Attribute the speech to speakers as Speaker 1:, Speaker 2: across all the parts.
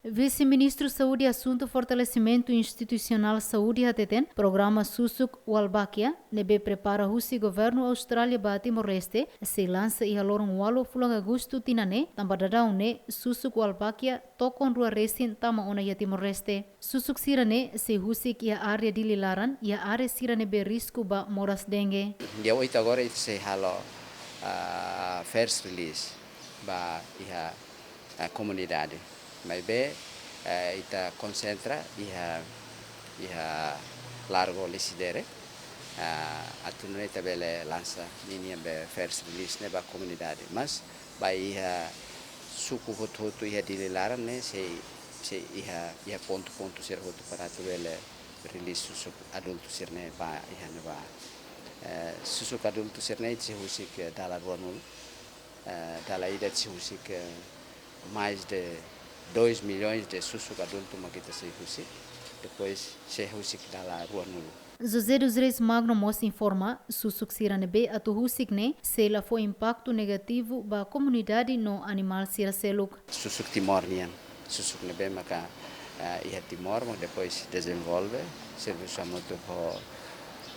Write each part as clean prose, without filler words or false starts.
Speaker 1: Vice-Ministro Saúde e Assunto Fortalecimento Institucional Saúde HTTEN, Programa Susuk Walbakia, nebe prepara o governo Austrália ba Timor-Leste, se lança e alorong walo fulang agosto tinane, tambadadao ne Susuk Walbakia tokon rua resin tama ona ia Timor-Leste. Susuk sirane se husik ia área de lilaran, ia área sirane be risco ba moras dengue.
Speaker 2: Dia oito agora se halo first release ba ia a comunidade. Mas bem, ita concentra iha largo lisidere, atunune tabele lança linha be first release ne ba comunidade. Mas ba iha suku hotu iha dililaran ne se iha ponto ser hotu para tabele release susuk adulto sirne ba iha ne ba susuk adulto sirne se husik dala ruanul, dala ida se husik mais de 2 milhões de susuk adulto makita se husik, depois se husik dala rua nulo.
Speaker 1: José dos Reis Magno mos informa, susuk sirane be atu husik ne, se la foi impacto negativo ba comunidade no animal sira seluk.
Speaker 2: Susuk Timor nian, susuk nebe maka iha Timor, mas depois desenvolve, serviço muito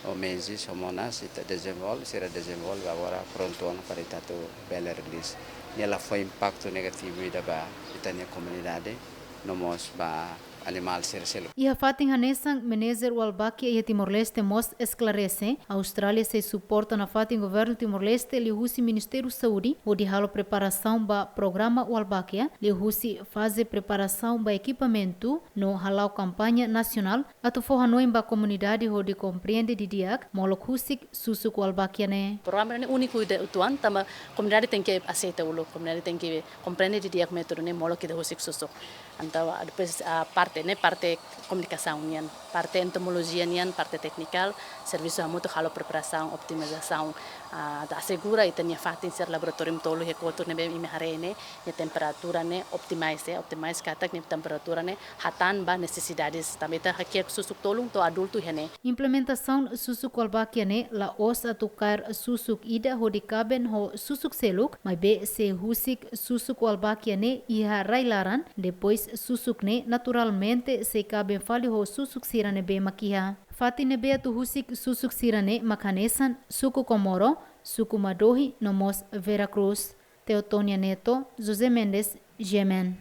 Speaker 2: o meses, homonas, ita desenvolve agora pronto para ita tu bela release. Ela foi impacto negativo da ba itania comunidade no mos ba animal ser selo.
Speaker 1: E a fatin hanesan Menezer Walbakia e Timor-Leste mos esclarece, a Austrália se suporta na fatin governo Timor-Leste li husi Ministério Saúde, o de halo preparação ba programa Walbakia, li husi fase preparação ba equipamento no halau campanha nacional, atu forranoin ba comunidade ho de compreende de diak, molok husik susuk Walbakia ne.
Speaker 3: Programa ne único de utuan, tama comunidade tem que aceitar o comunidade tem que compreender de diak método ne molok de husik susuk. Então depois a parte comunicação nian, parte entomologia nian, parte técnica, serviço muito halo preparação, optimização, da assegura e tem fatin ser laboratório tolo he kotor ne bem imaharene, e temperatura ne optimize katak ne temperatura ne hatan ba necessidades também tá aqui susuk tolung to adulto hene.
Speaker 1: Implementação susuk Walbakia ne la os atukar susuk ida ho de caben ho susuk seluk, mas be se husik susuk Walbakia ne iha railaran, depois susuk ne naturalmente se caben fali ho susuk sirane be makiha. Fati ne be atu husik susuk sirane makanesan suku Komoro, suku Madohi nomos Veracruz. Teotonia Neto, José Mendes, Gemen.